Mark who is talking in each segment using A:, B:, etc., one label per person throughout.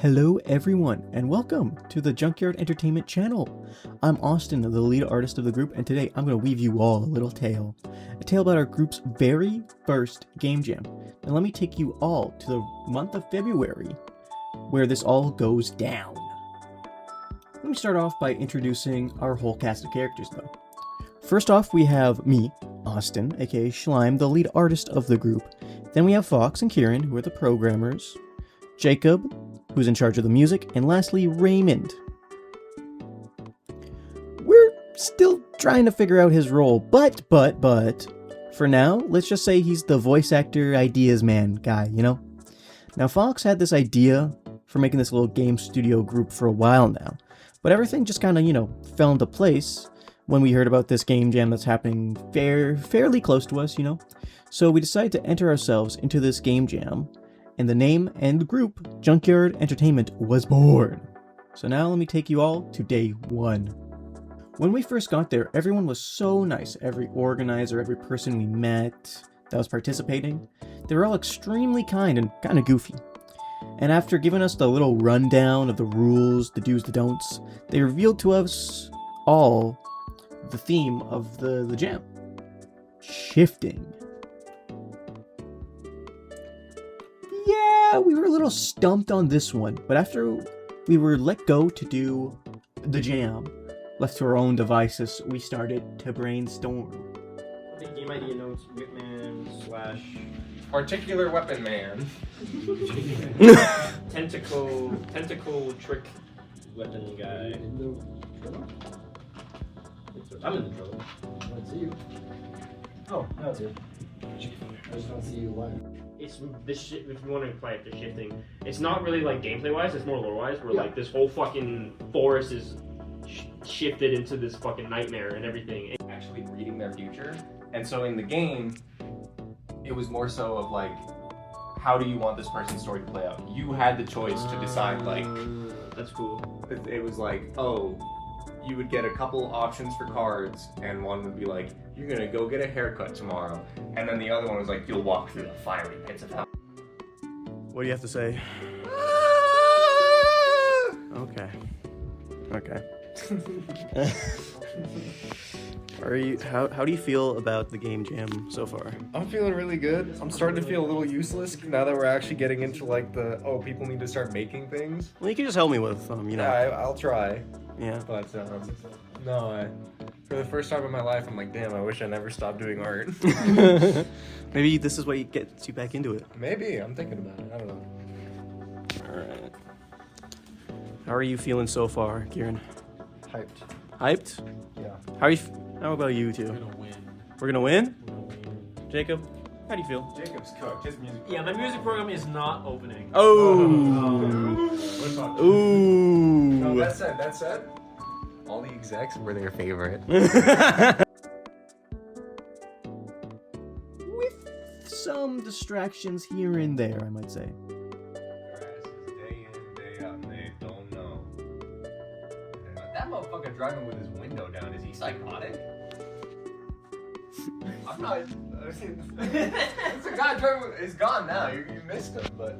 A: Hello everyone, and welcome to the Junkyard Entertainment channel. I'm Austin, the lead artist of the group, and today I'm going to weave you all a little tale. A tale about our group's very first game jam. And let me take you all to the month of February, where this all goes down. Let me start off by introducing our whole cast of characters though. First off, we have me, Austin, aka Shlime, the lead artist of the group. Then we have Fox and Kieran, who are the programmers. Jacob, who's in charge of the music, and lastly, Raymond. We're still trying to figure out his role, but, for now, let's just say he's the voice actor ideas man guy, you know? Now, Fox had this idea for making this little game studio group for a while now, but everything just kind of, fell into place when we heard about this game jam that's happening fairly close to us, So we decided to enter ourselves into this game jam, and the name and the group, Junkyard Entertainment, was born. So now let me take you all to day one. When we first got there, everyone was so nice. Every organizer, every person we met that was participating, they were all extremely kind and kind of goofy. And after giving us the little rundown of the rules, the do's, the don'ts, they revealed to us all the theme of the jam. Shifting. Yeah, we were a little stumped on this one, but after we were let go to do the jam, left to our own devices, we started to brainstorm.
B: I think game idea notes, Whitman /
C: Particular weapon man.
B: tentacle trick weapon guy. I'm in the trouble.
D: I don't see you. Oh, no, it's you. I just don't see you live.
B: It's this if you want to play it, the shifting. It's not really like gameplay wise. It's more lore wise. Where like this whole fucking forest is shifted into this fucking nightmare and everything.
C: Actually reading their future, and so in the game, it was more so of like, how do you want this person's story to play out? You had the choice to decide. Like,
B: that's cool.
C: it was like, oh, you would get a couple options for cards, and one would be like, you're gonna go get a haircut tomorrow, and then the other one was like, you'll walk through the fiery pits of hell.
A: What do you have to say? Okay. How do you feel about the game jam so far?
D: I'm feeling really good. I'm starting to feel a little useless now that we're actually getting into like people need to start making things.
A: Well, you can just help me with
D: Yeah, I'll try.
A: Yeah.
D: But for the first time in my life, I'm like, damn, I wish I never stopped doing art.
A: Maybe this is what gets you back into it.
D: Maybe. I'm thinking about it. I don't know.
A: Alright. How are you feeling so far, Kieran?
D: Hyped.
A: Hyped?
D: Yeah.
A: How about you two?
B: We're gonna win.
A: We're gonna win? Jacob, how do you feel?
C: Jacob's cooked. His music.
B: Yeah, my music program is not opening.
A: Oh! Ooh!
D: No, that said, all the execs were their favorite.
A: With some distractions here and there, I might say.
C: Day in, day out, and they don't know. That motherfucker driving with his window down, is he psychotic? I'm not. It's a guy driving. It's gone now. You missed him, but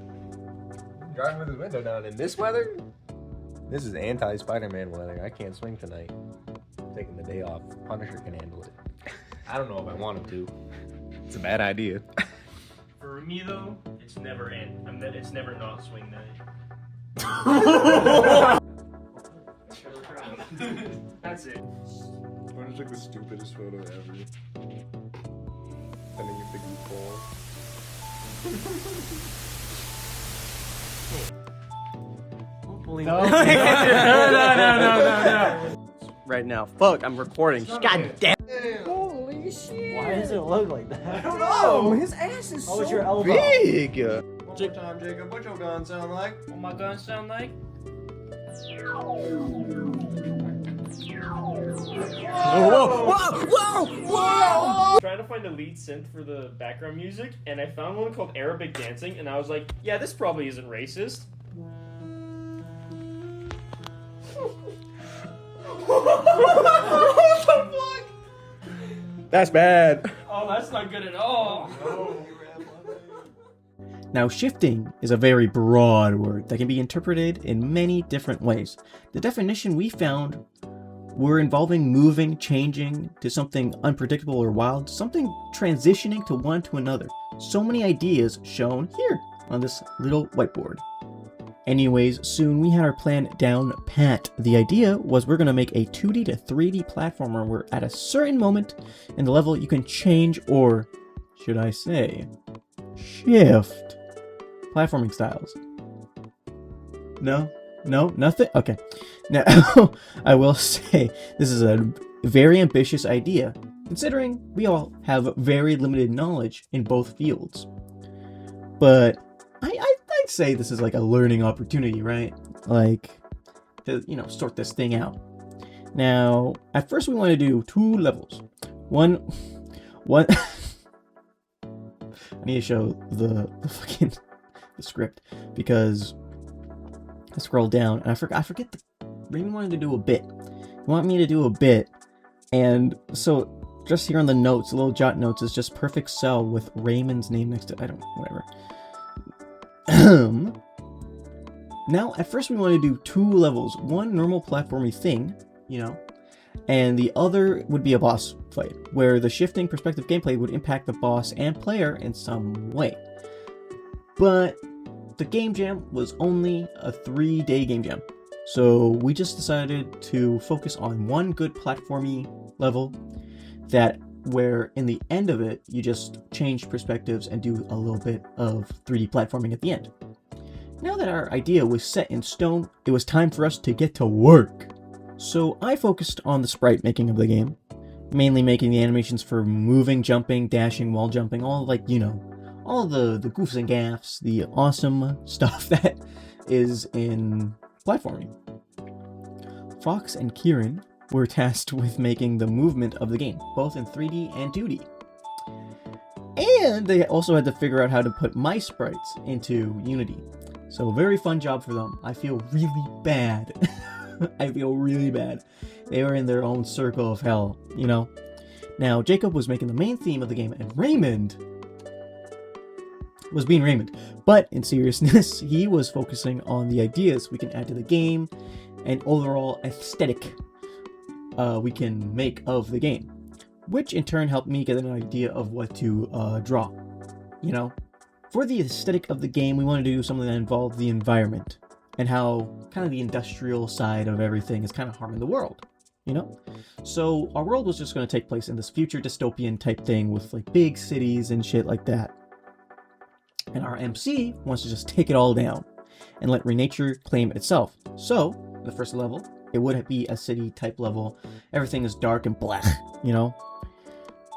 C: driving with his window down in this weather. This is anti-Spider-Man weather. I can't swing tonight. I'm taking the day off. Punisher can handle it. I don't know if I want him to. It's a bad idea.
B: For me though, it's never end. It's never not swing night. That's it.
D: I just took the stupidest photo ever. Sending you big ball.
A: No. Right now. Fuck, I'm recording. God damn.
D: Holy shit.
E: Why does it look like that?
D: I don't know. His ass is so
E: your elbow?
D: big. One more time, Jacob. What your gun sound like?
B: What my gun sound like?
D: Whoa!
B: Trying to find a lead synth for the background music, and I found one called Arabic Dancing, and I was like, yeah, this probably isn't racist. What the fuck?
A: That's bad.
B: Oh, that's not good at all.
A: Now, shifting is a very broad word that can be interpreted in many different ways. The definition we found were involving moving, changing to something unpredictable or wild, something transitioning to one to another. So many ideas shown here on this little whiteboard. Anyways, soon we had our plan down pat. The idea was we're going to make a 2D to 3D platformer where at a certain moment in the level you can change, or should I say, shift platforming styles. No, nothing? Okay. Now, I will say this is a very ambitious idea, considering we all have very limited knowledge in both fields. But I'd say this is like a learning opportunity, right? Like, to, sort this thing out. Now, at first we want to do 2 levels. One, I need to show the fucking the script, because I scrolled down and I forget Raymond wanted to do a bit. He wanted me to do a bit, and so just here on the notes, the little jot notes is just perfect cell with Raymond's name next to it. I don't know, whatever. Now, at first we want to do 2 levels. One normal platformy thing, and the other would be a boss fight, where the shifting perspective gameplay would impact the boss and player in some way. But the game jam was only a 3-day game jam, so we just decided to focus on one good platformy level where in the end of it, you just change perspectives and do a little bit of 3D platforming at the end. Now that our idea was set in stone, it was time for us to get to work. So I focused on the sprite making of the game, mainly making the animations for moving, jumping, dashing, wall jumping, all all the goofs and gaffs, the awesome stuff that is in platforming. Fox and Kieran were tasked with making the movement of the game, both in 3D and 2D. And they also had to figure out how to put my sprites into Unity. So very fun job for them. I feel really bad. I feel really bad. They were in their own circle of hell, Now, Jacob was making the main theme of the game, and Raymond was being Raymond. But in seriousness, he was focusing on the ideas we can add to the game and overall aesthetic we can make of the game, which in turn helped me get an idea of what to draw. For the aesthetic of the game, we wanted to do something that involved the environment and how kind of the industrial side of everything is kind of harming the world, So our world was just going to take place in this future dystopian type thing with like big cities and shit like that. And our MC wants to just take it all down and let nature claim itself. So the first level, it would be a city type level. Everything is dark and black,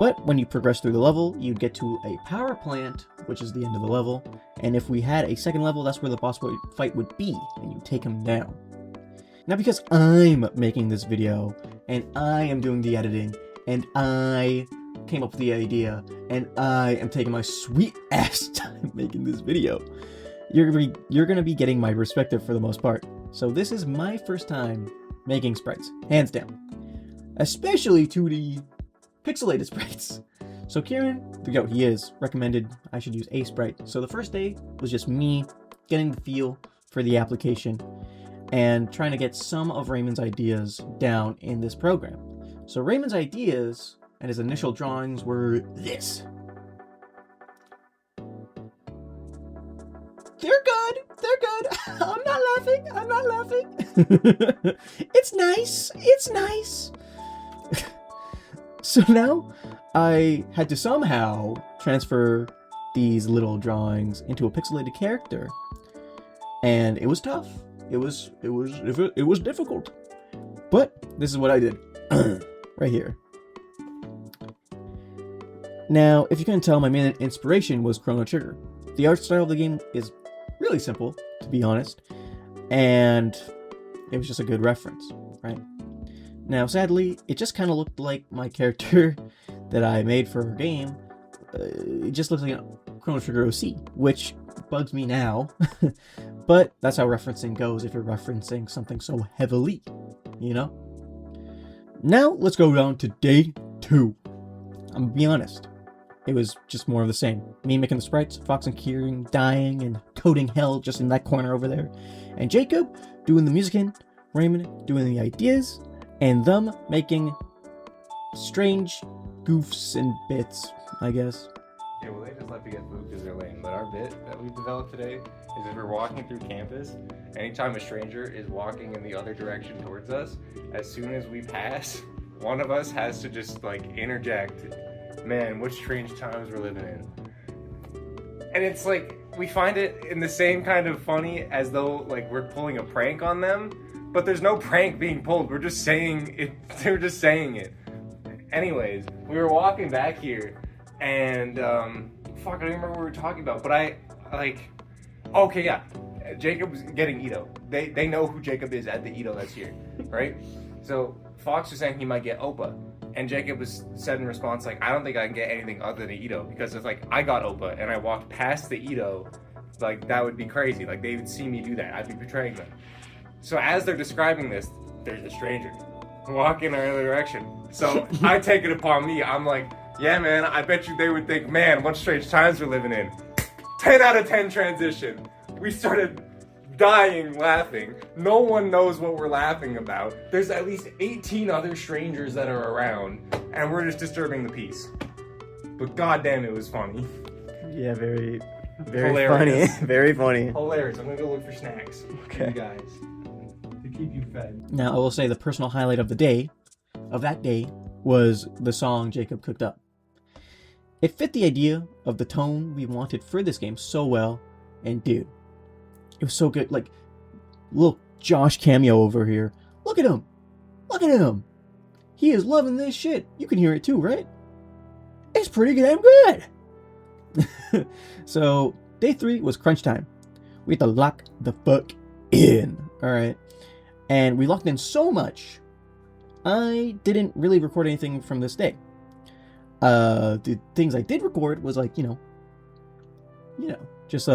A: But when you progress through the level, you'd get to a power plant, which is the end of the level. And if we had a second level, that's where the boss fight would be, and you take him down. Now, because I'm making this video, and I am doing the editing, and I came up with the idea, and I am taking my sweet ass time making this video, you're gonna be getting my perspective for the most part. So this is my first time making sprites, hands down. Especially 2D pixelated sprites. So Kieran, he is recommended I should use a sprite. So the first day was just me getting the feel for the application and trying to get some of Raymond's ideas down in this program. So Raymond's ideas and his initial drawings were this. They're good. I'm not laughing. It's nice. So now I had to somehow transfer these little drawings into a pixelated character, and it was tough. It was difficult, but this is what I did right here. Now, if you couldn't tell, my main inspiration was Chrono Trigger. The art style of the game is really simple, to be honest, and it was just a good reference, right? Now, sadly, it just kind of looked like my character that I made for her game. It just looks like a Chrono Trigger OC, which bugs me now, but that's how referencing goes if you're referencing something so heavily, Now, let's go down to day 2. I'm gonna be honest. It was just more of the same. Me making the sprites, Fox and Kieran dying and coding hell just in that corner over there, and Jacob doing the music, Raymond doing the ideas, and them making strange goofs and bits, I guess.
C: Yeah, well, they just like to get food because they're lame. But our bit that we've developed today is if we're walking through campus, anytime a stranger is walking in the other direction towards us, as soon as we pass, one of us has to just like interject, man, what strange times we're living in. And it's like, we find it in the same kind of funny as though like we're pulling a prank on them, but there's no prank being pulled. We're just saying it. They're just saying it. Anyways, we were walking back here, and fuck, I don't remember what we were talking about, but okay, yeah, Jacob's getting Ito. They know who Jacob is at the Ito that's here, right? So Fox was saying he might get Opa, and Jacob was said in response like, I don't think I can get anything other than Ito, because if like I got Opa and I walked past the Ito, like that would be crazy. Like they would see me do that. I'd be betraying them. So as they're describing this, there's a stranger walking in our other direction. So I take it upon me. I'm like, yeah, man, I bet you they would think, man, what strange times we're living in. 10 out of 10 transition. We started dying laughing. No one knows what we're laughing about. There's at least 18 other strangers that are around, and we're just disturbing the peace. But goddamn, it was funny.
A: Yeah, very
C: Hilarious.
A: funny. Very funny.
C: Hilarious. I'm gonna go look for snacks.
A: Okay.
C: For you guys. To keep you fed.
A: Now, I will say the personal highlight of that day, was the song Jacob cooked up. It fit the idea of the tone we wanted for this game so well, and dude, it was so good. Like, little Josh cameo over here. Look at him! Look at him! He is loving this shit. You can hear it too, right? It's pretty damn good! So, day 3 was crunch time. We had to lock the fuck in, alright? And we locked in so much, I didn't really record anything from this day. The things I did record was like, you know, just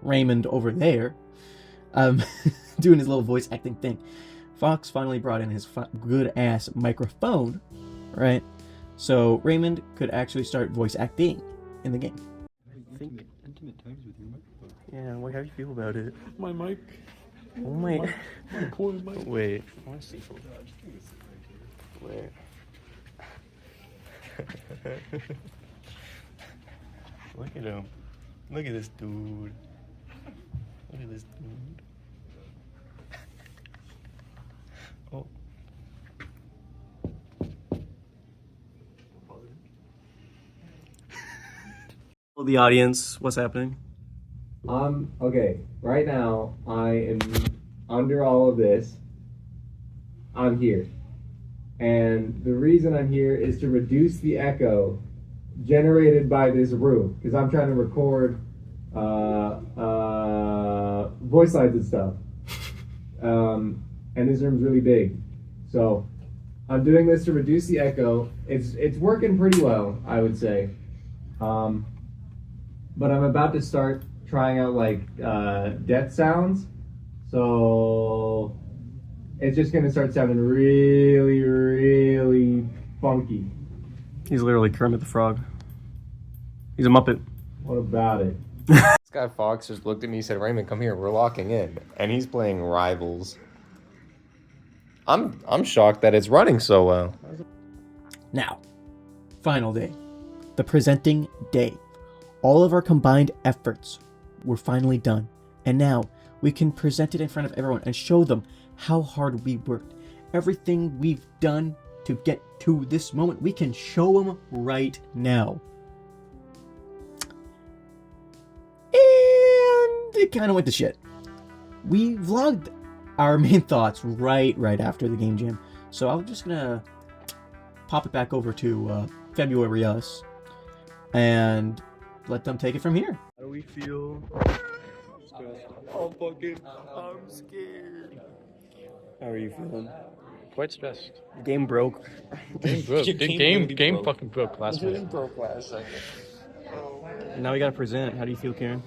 A: Raymond over there, doing his little voice acting thing. Fox finally brought in his good ass microphone, right? So Raymond could actually start voice acting in the game.
E: Think intimate times with your microphone.
A: Yeah, how do you feel about it?
E: My mic.
A: Oh my.
E: My poor mic.
A: Wait, I want to see. Wait. Look at him. Look at this dude. Look at this dude. Oh. Well, the audience, what's happening?
C: Okay, right now, I am under all of this. I'm here. And the reason I'm here is to reduce the echo generated by this room, because I'm trying to record voice lines and stuff. And this room's really big. So I'm doing this to reduce the echo. It's working pretty well, I would say. But I'm about to start trying out like death sounds. So it's just gonna start sounding really, really funky.
A: He's literally Kermit the Frog. He's a Muppet.
C: What about it? This guy Fox just looked at me and said, Raymond, come here, we're locking in. And he's playing Rivals. I'm shocked that it's running so well.
A: Now, final day. The presenting day. All of our combined efforts were finally done. And now we can present it in front of everyone and show them how hard we worked. Everything we've done to get to this moment, we can show them right now. And it kind of went to shit. We vlogged our main thoughts right after the game jam. So I'm just gonna pop it back over to February Us and let them take it from here.
E: How do we feel? I'm scared.
A: How are you feeling?
F: Quite stressed.
A: Game broke.
F: Game broke. Game fucking broke last minute.
C: broke last second.
A: Now we gotta present. How do you feel, Kieran?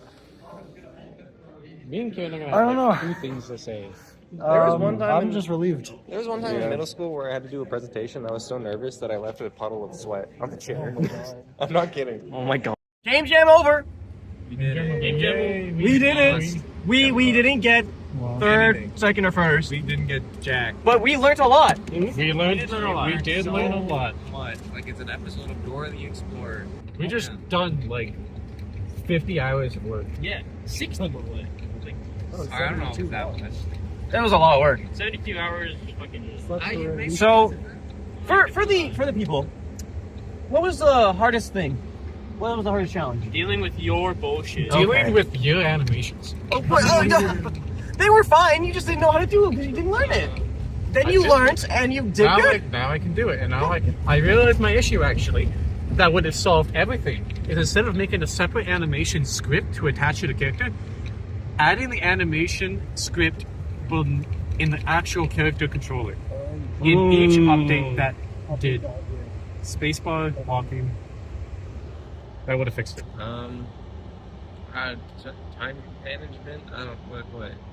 F: Me and Kieran are gonna
G: I don't
F: have
G: know.
F: 2 things to say.
C: There was one time
G: I'm just relieved.
C: There was one time in middle school where I had to do a presentation. I was so nervous that I left a puddle of sweat on the chair. I'm not kidding.
G: Oh my god.
A: Game jam over.
B: GameJam.
A: We did it. We didn't get third, second, or first,
D: We didn't get jack.
A: but we learned a lot.
F: We learned
B: did learn a lot.
F: We did learn a lot.
C: What? Like it's an episode of Dora the Explorer.
F: We just done like 50 hours of work.
B: Yeah, 60 more like
C: I don't know if that much.
A: That was a lot of work.
B: 72 hours. Fucking.
A: So, for the people, what was the hardest thing? What was the hardest challenge?
B: Dealing with your bullshit.
F: Dealing with your animations.
A: They were fine. You just didn't know how to do it because you didn't learn it. Then you learned and you did good.
F: Now I can do it, and now I realized my issue actually. That would have solved everything. Is instead of making a separate animation script to attach to the character, adding the animation script in the actual character controller. In each update that did spacebar walking, that would have fixed it.
C: Time management. I don't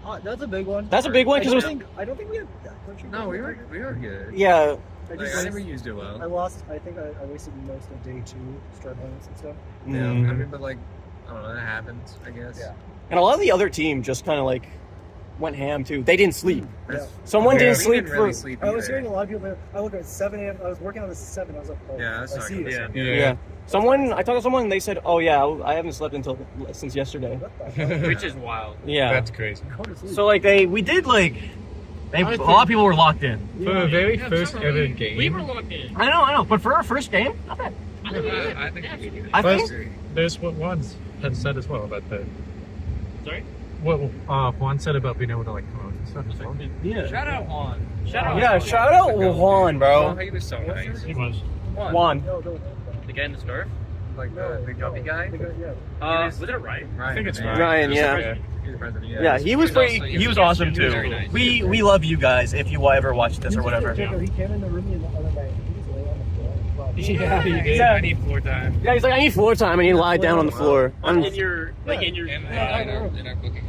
C: what.
G: That's a big one.
A: That's a big one because
G: I don't think we had that much.
C: No, we were good.
A: yeah.
C: I never used it well.
G: I lost. I think I wasted most of day 2 start points and stuff.
C: Yeah, I mean, but like, I don't know, that happens, I guess.
G: Yeah.
A: And a lot of the other team just kind of like went ham too. They didn't sleep.
G: Yeah.
A: Someone
C: Yeah,
A: didn't
C: we
A: sleep
C: really
A: for.
C: sleep
G: I was
C: either.
G: hearing a lot of people. I look at 7 a.m. I was working on this at 7. I was like, oh,
C: Yeah, that's
G: I
C: not
G: see
C: good.
G: it.
A: Yeah. Someone, I talked to someone and they said, "Oh yeah, I haven't slept since yesterday."
G: What the hell?
B: Which is wild.
A: Yeah.
F: That's crazy.
G: Go to sleep.
A: So like a lot of people were locked in.
F: For the very first ever game,
B: We were locked in.
A: I know, but for our first game, not bad.
C: I think we did.
A: I
F: Plus,
A: think.
F: there's what Juan had said as well about the.
B: Sorry?
F: What Juan said about being able to like come out and stuff. As well.
A: Yeah.
C: Shout out Juan.
A: Yeah, shout out Juan, bro.
C: He was so nice.
F: He was.
A: Juan.
G: No, don't.
B: The guy in the scarf?
C: Like the jumpy guy.
G: Yeah.
B: Was it Ryan?
F: I think it's Ryan.
A: Ryan, yeah.
C: He's the president.
A: Yeah, he was pretty. He was awesome too.
C: Very nice.
A: We love you guys if you ever watch this or whatever.
G: Jacob, he came in the room the other night. He was laying on the floor.
F: Yeah, he did.
A: Yeah.
F: I need floor time.
A: Yeah, he's like, I need floor time, and he lied down on the floor.
B: In your
C: In our booking.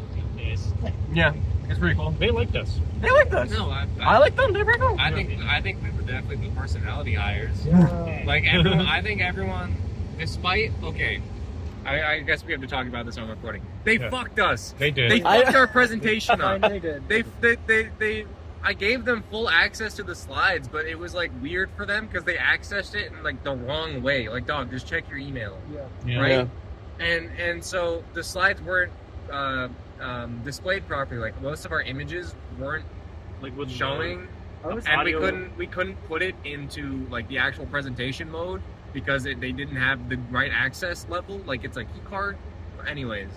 A: Yeah, it's pretty cool.
F: They liked us.
A: They like us.
C: No,
A: I like them. They're pretty cool.
C: I think we were definitely the personality hires.
G: Yeah.
C: Like everyone, I think everyone, despite I guess we have to talk about this on recording. They fucked us.
F: They did.
C: They fucked our presentation
G: I
C: up.
G: know they did.
C: They I gave them full access to the slides, but it was like weird for them because they accessed it in like the wrong way. Like, dog, just check your email,
G: Yeah.
C: right? And so the slides weren't displayed properly. Like most of our images weren't
B: like with
C: showing.
G: I was
C: And
B: audio.
C: we couldn't put it into like the actual presentation mode because they didn't have the right access level. Like it's a key card. Anyways,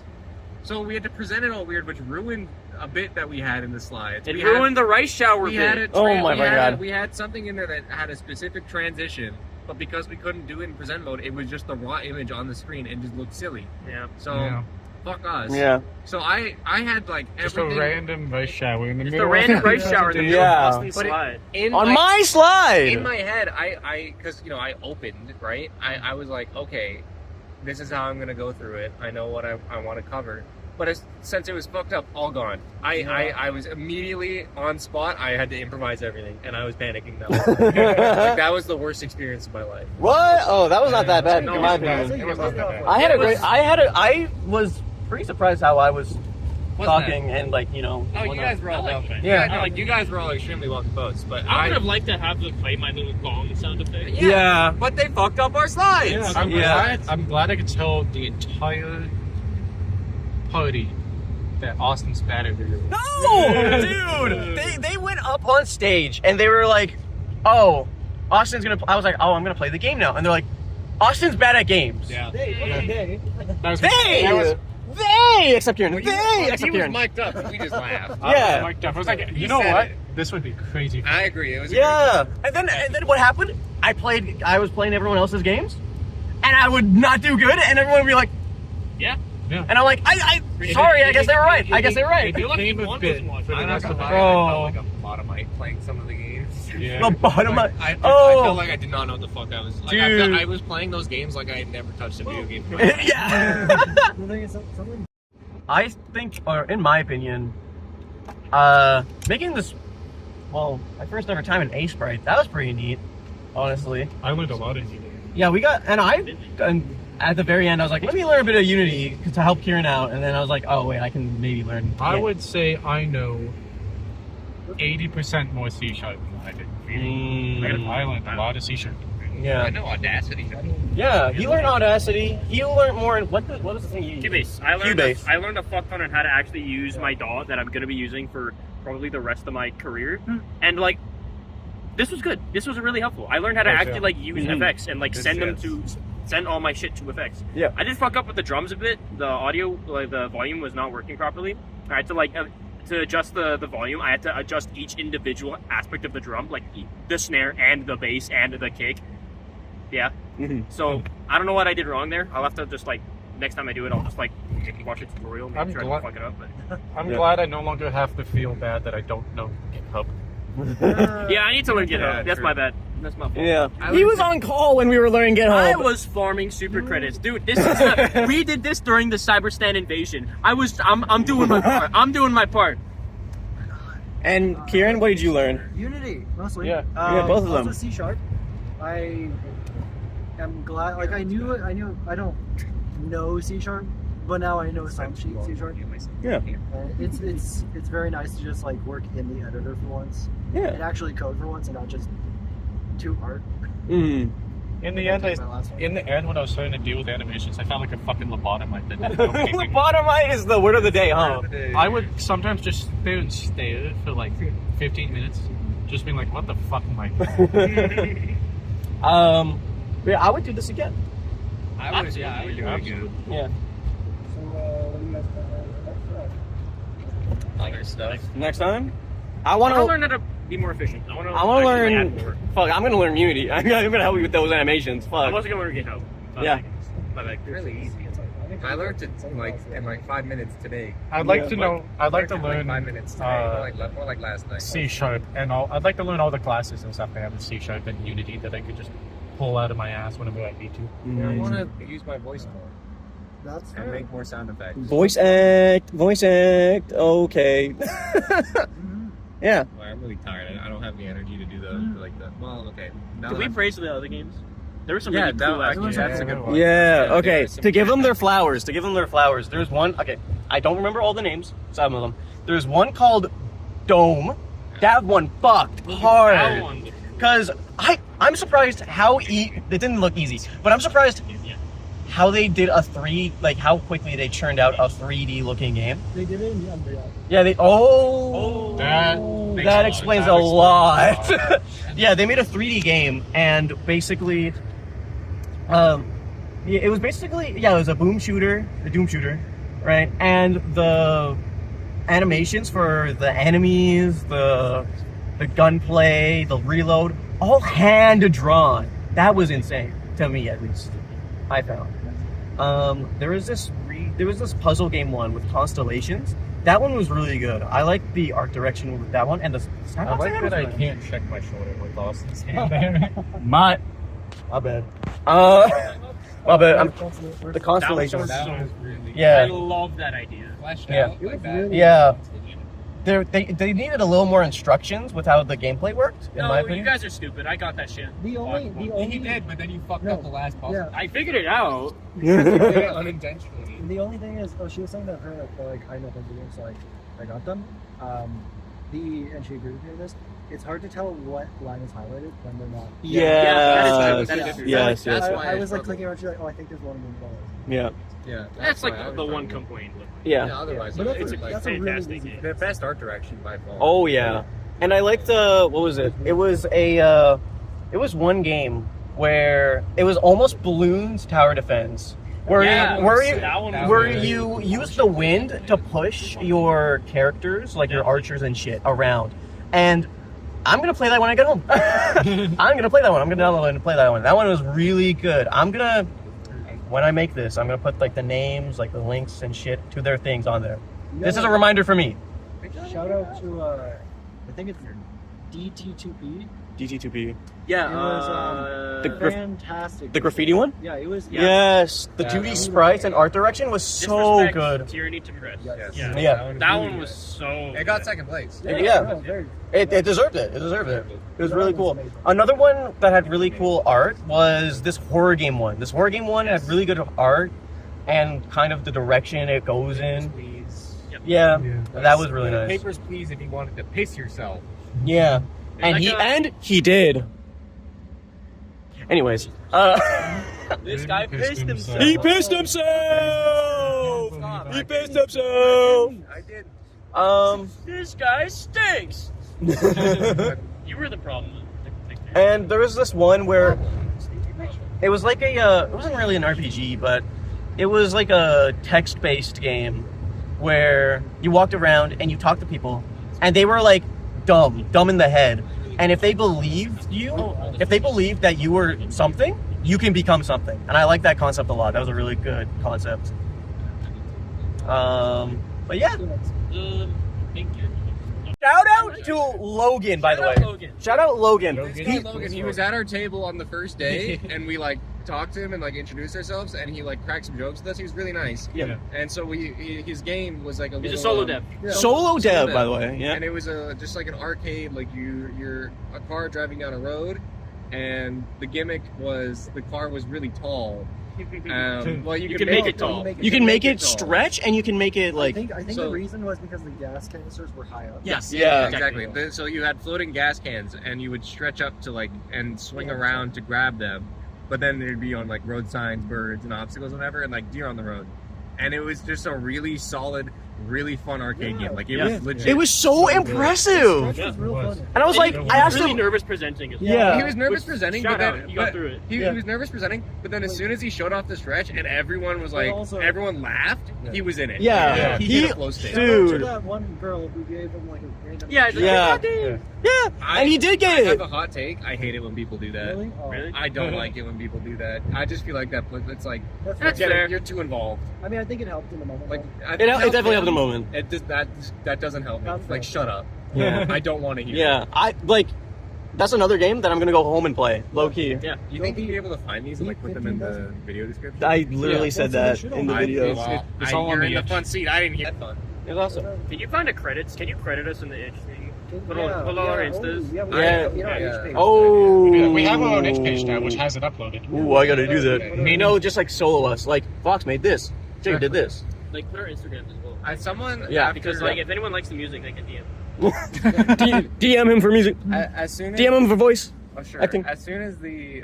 C: so we had to present it all weird, which ruined a bit that we had in the slides.
B: It
C: We
B: ruined the rice shower
C: we had
B: bit.
C: a
A: Oh my God.
C: We had something in there that had a specific transition, but because we couldn't do it in present mode, it was just the raw image on the screen and just looked silly.
B: Yeah.
C: So
F: Yeah.
C: fuck us.
A: Yeah.
C: So I had like
F: Just a
C: everything
F: random rice shower in the
B: Just
F: middle.
B: a random rice shower in the middle
A: Yeah.
B: of the
C: But it-
B: slide.
C: in
A: On
C: my
A: my slide.
C: in my head, I because I opened, right? I was like, okay, this is how I'm gonna go through it. I know what I want to cover. But since it was fucked up, all gone. I was immediately on spot. I had to improvise everything, and I was panicking that like, that was the worst experience of my life.
A: What? Oh, that was not that bad
C: No,
A: in my
C: it wasn't.
A: opinion.
C: It was not that bad.
A: I was pretty surprised how I was
C: What's
A: talking and like, you know.
C: Oh, you guys were all
B: I like that.
A: Yeah.
C: you guys were all extremely well composed, but
B: I would have liked to have the play my little gong sound effect.
A: Yeah.
C: but they fucked up our slides.
F: I'm glad I could tell the entire party that Austin spattered video.
A: No, dude. They went up on stage and they were like, "Oh, Austin's gonna." I was like, "Oh, I'm gonna play the game now," and they're like, "Austin's bad at games."
F: Yeah.
G: They.
A: They except Kieran. They
C: He
A: except
C: was
A: Kieran.
C: mic'd up, and we just laughed.
A: Yeah.
F: I was like,
C: He
F: you know
C: said
F: what?
C: it.
F: This would be crazy.
C: I agree. It was
A: Yeah. And then what happened? I was playing everyone else's games, and I would not do good, and everyone would be like,
B: Yeah.
F: Yeah.
A: and I'm like, sorry, I guess they were right. I guess they were right.
B: You're lucky
F: Became a
B: one
F: bit
B: wasn't
F: for the
B: watching.
F: rest of the
C: I
A: Oh.
C: felt like a lobotomite playing some of the games.
F: Yeah.
A: The bottom of
C: I
A: oh.
C: felt like I did not know what the fuck I was. Like,
A: Dude.
C: I was playing those games like I had never touched a video game.
A: Yeah.
G: The thing is, something
A: I think, or in my opinion, making this, well, my first ever time in A-Sprite, that was pretty neat, honestly.
F: I learned a lot in Unity.
A: Yeah, and at the very end, I was like, let me learn a bit of Unity to help Kieran out, and then I was like, oh wait, I can maybe learn.
F: I would say I know 80% more C# than I did. I learned a lot of C#.
A: Yeah.
C: I know Audacity.
A: Yeah, he learned Audacity. He learned more. What is the thing you use?
B: Cubase. I learned a fuck ton on how to actually use my DAW that I'm going to be using for probably the rest of my career. And like, this was good. This was really helpful. I learned how to actually like use effects and like send all my shit to effects.
A: Yeah.
B: I did fuck up with the drums a bit. The audio, like the volume was not working properly. I had to like to adjust the volume. I had to adjust each individual aspect of the drum, like the snare and the bass and the kick. Yeah. So I don't know what I did wrong there. I'll have to just like next time I do it, I'll just like watch a tutorial. Maybe try to fuck it up. But
F: I'm glad I no longer have to feel bad that I don't know GitHub.
B: yeah, I need to learn GitHub. That's my bad. That's my fault.
A: Yeah. He was on call when we were learning GitHub.
B: I was farming super credits, dude. This is we did this during the Cyberstan invasion. I'm doing my part. I'm doing my part.
A: And Kieran, what did you learn?
G: Unity, mostly.
A: Yeah, both of them.
G: Also C#. I am glad. Like I don't know C#, but now I know some C#.
A: Yeah.
G: It's very nice to just like work in the editor for once.
A: Yeah.
G: And actually code for once and not just do art.
F: In the end, when I was starting to deal with animations, I found like a fucking lobotomite that didn't know anything.
A: Lobotomite is the word of the day, huh?
F: I would sometimes just sit and stare for like 15 minutes, just being like, what the fuck am I doing?
A: Yeah, I would do this again.
C: I would do it again.
A: Yeah.
G: So what do you guys
C: Other stuff.
A: Next time, I
B: I
A: want
B: want to
A: to.
B: learn how to be more efficient. I want to
A: learn. Fuck, I'm gonna learn Unity. I'm gonna help you with those animations. Fuck.
B: I'm also gonna learn GitHub.
A: Yeah.
C: Really easy. I learned it in like 5 minutes today.
F: I'd like to know. I'd like to
C: Like
F: learn
C: 5 minutes today. More like last night.
F: C# and all. I'd like to learn all the classes and stuff I have in C# and Unity that I could just pull out of my ass whenever I need to.
C: I want to use my voice more
G: That's
C: and make more sound effects.
A: Voice act. Okay. Yeah.
C: Well, I'm really tired. I don't have the energy to do those like that. Well, okay.
B: Did we praise the other games? There were some
C: Yeah,
B: really cool ass games.
C: that's a good point.
A: Yeah. Okay.
C: some
A: To give them their flowers. There's one. Okay. I don't remember all the names. Some of them. There's one called Dome. That one fucked hard.
B: That one.
A: Cause I'm surprised how it didn't look easy, but I'm surprised how they did how quickly they churned out a 3D looking game.
G: They did it in Unreal.
A: Yeah, that explains a lot. Yeah, they made a 3D game, and basically, it was a boom shooter, a Doom shooter, right? And the animations for the enemies, the gunplay, the reload, all hand drawn. That was insane to me, at least. I found. There was this puzzle game one with constellations. That one was really good. I like the art direction with that one, and the
F: I like that I can't check my shoulder with Austin's hand there.
A: My bad. My bad. The
B: That
A: constellations.
B: was so
C: really.
B: I
A: Yeah.
B: love that idea.
C: Fleshed
A: Yeah.
C: out like that.
A: Yeah. They needed a little more instructions with how the gameplay worked. In my
B: No,
A: opinion.
B: you guys are stupid. I got that shit.
G: The only
C: He did, but then you fucked up the last puzzle.
G: Yeah.
B: I figured it out.
C: You did it unintentionally.
G: The only thing is, she was saying that her I know from games, so I got them. And she agreed with me on this. It's hard to tell what line is highlighted when they're not.
B: that is true. That is true.
A: Yes.
C: That's why
G: I
C: I
G: was
C: struggled.
G: clicking around. She's like, "Oh, I think there's one in the
A: Yeah.
C: Yeah.
B: That's like
C: why I was
B: the one
C: struggling.
B: complaint.
A: Yeah.
C: Otherwise,
G: But
C: it's
G: that's a really
B: fantastic
G: easy.
B: game.
C: the best art direction by far.
A: Oh yeah. And I liked what was it? It was one game where it was almost Balloons Tower Defense. Where you use the wind to push your characters, like your archers and shit, around. And I'm gonna play that when I get home. I'm gonna play that one. I'm gonna download it and play that one. That one was really good. When I make this, I'm gonna put like the names, like the links and shit to their things on there. This is a reminder for me.
G: Shout out to I think it's DT2P.
A: DT2P.
B: Yeah.
G: It was
A: The graf-
G: fantastic.
A: The graffiti one?
G: Yeah, it was.
A: Yes. The
D: Yeah,
A: 2D
D: that
A: sprites and art direction was so
B: Disrespect,
A: good.
B: Tyranny to Chris.
G: Yes.
B: Yeah.
A: Yeah.
B: That one was so.
C: It got
B: good.
C: second place.
A: Yeah.
G: no, very.
A: It deserved it. It deserved it. It was
G: That
A: really
G: one was
A: cool.
G: amazing.
A: Another one that had really cool art was this horror game one. This horror game one had really good art and kind of the direction it goes in.
F: Please.
A: Yeah, that was really nice.
F: Papers, please, if you wanted to pace yourself.
A: Yeah, and
B: like
A: he did. Anyways,
B: This guy pissed himself.
A: he pissed himself. He pissed himself.
C: I did.
B: This guy stinks. You were the problem.
A: And there was this one where it was like a, it wasn't really an RPG, but it was like a text-based game where you walked around and you talked to people, and they were like dumb in the head. And if they believed you, if they believed that you were something, you can become something. And I like that concept a lot. That was a really good concept. But yeah.
B: Thank you.
A: Shout out to Logan, by the way. Shout out Logan.
C: This guy Logan, he was at our table on the first day, and we like talked to him and like introduced ourselves, and he like cracked some jokes with us. He was really nice.
A: Yeah.
C: And so his game was like a
B: He's
C: little,
B: a solo dev.
A: Solo dev,
C: dev.
A: by the way. Yeah.
C: And it was just like an arcade, like you're a car driving down a road, and the gimmick was the car was really tall. Well, you can make it tall.
A: You can make it
C: tall.
A: stretch, and you can make it like.
G: I think
C: so-
G: the reason was because the gas canisters were high up.
B: Yes.
A: Yeah.
C: Exactly. So you had floating gas cans, and you would stretch up to like and swing around to grab them, but then they'd be on like road signs, birds, and obstacles, and whatever, and like deer on the road. And it was just a really solid, really fun arcade game. Like it was legit.
A: It was so impressive.
G: Stretch was real fun.
A: And I was like, I asked
B: really
A: him.
B: nervous presenting as well.
A: Yeah.
C: He was nervous presenting,
B: Shout
C: but then
B: out, you got through it.
C: He was nervous presenting, but then as soon as he showed off the stretch and everyone was like,
G: also-
C: everyone laughed, he was in it.
A: Yeah.
C: He
A: He-
C: did a flow state.
A: Dude.
G: To that one girl who gave him like a random.
B: Yeah. It's like,
A: Yeah.
B: "God damn."
A: Yeah, and he did
C: I
A: get
C: have
A: it.
C: a hot take. I hate it when people do that.
G: Really? Oh.
B: Really?
C: I don't like it when people do that. I just feel like that. It's like
B: That's
C: you're
B: fair.
C: You're too involved.
G: I mean, I think it helped in the moment.
C: Like
G: though.
A: It definitely helped the moment.
C: It does that doesn't help me.
G: That's
C: Like
G: fair.
C: shut up.
A: Yeah.
C: I don't want to hear.
A: Yeah, I like. That's another game that I'm gonna go home and play, low key.
B: Yeah.
C: You think you'd be able to find these and like put them in the video description?
A: I literally
B: Yeah.
A: said
G: That's
A: that
G: what they
A: in the
G: should
A: video.
C: Well,
F: It's all on
C: you're
F: the
C: in the
F: itch.
C: front seat. I didn't hear that fun.
A: It was awesome.
B: Can you find a credits? Can you credit us in the itch thing? Put
G: Yeah,
B: all our
G: yeah,
B: instas.
G: Oh, yeah, we
A: Yeah.
G: have, you know,
C: Yeah.
G: each page.
A: Oh,
F: We have our own itch page now, which has it uploaded.
A: Ooh, I gotta do that.
C: Okay.
A: You know, just like solo us. Like Fox made this, Jay did this.
B: Like put our Instagrams as well.
C: Someone
A: Yeah,
C: after-
B: Because like if anyone likes the music, they can DM.
A: DM him for music.
C: as soon as
A: DM him for voice.
C: oh, sure.
A: acting.
C: As soon as the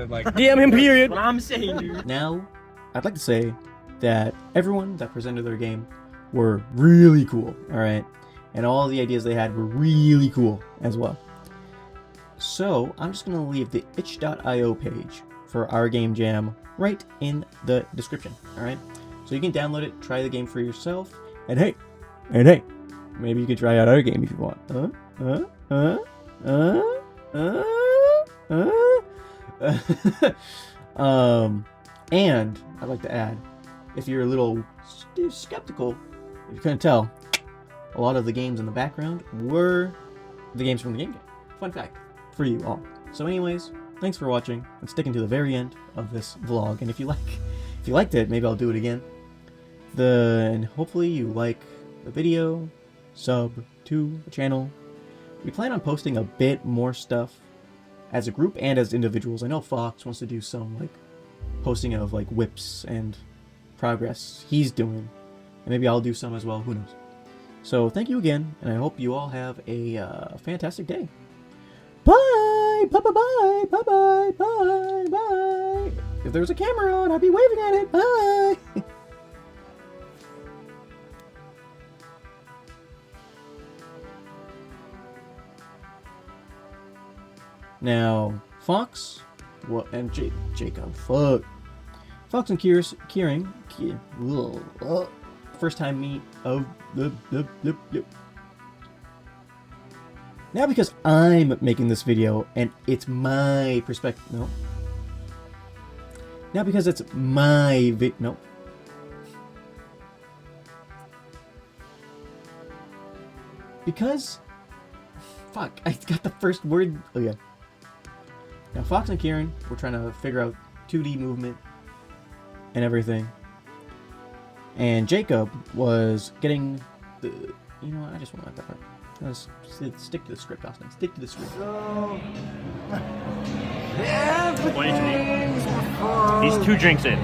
C: like
A: DM him. Period.
B: What I'm saying, dude.
A: Now, I'd like to say that everyone that presented their game were really cool, alright? And all the ideas they had were really cool as well. So, I'm just going to leave the itch.io page for our game jam right in the description, alright? So you can download it, try the game for yourself, and hey, maybe you could try out our game if you want. And I'd like to add, if you're a little skeptical, if you couldn't tell, a lot of the games in the background were the games from the game jam. Fun fact for you all. So anyways, thanks for watching and sticking to the very end of this vlog. And if you liked it, maybe I'll do it again. And hopefully you like the video, sub to the channel. We plan on posting a bit more stuff as a group and as individuals. I know Fox wants to do some like posting of like whips and progress he's doing, and maybe I'll do some as well, who knows. So thank you again, and I hope you all have a fantastic day. Bye! Bye bye bye! Bye bye bye bye! If there's a camera on, I'd be waving at it. Bye! Now, Fox, what, and Jacob, fuck. Fox and Kieran, first time meet of the. Now because I'm making this video and it's my perspective, no. Now because it's my no. Because Fuck, I got the first word. Oh yeah. Now Fox and Kieran were trying to figure out 2D movement and everything. And Jacob was getting the... You know what, I just want to let that part. Let's stick to the script, Austin. Stick to the script.
B: Point to me. He's 2 drinks in.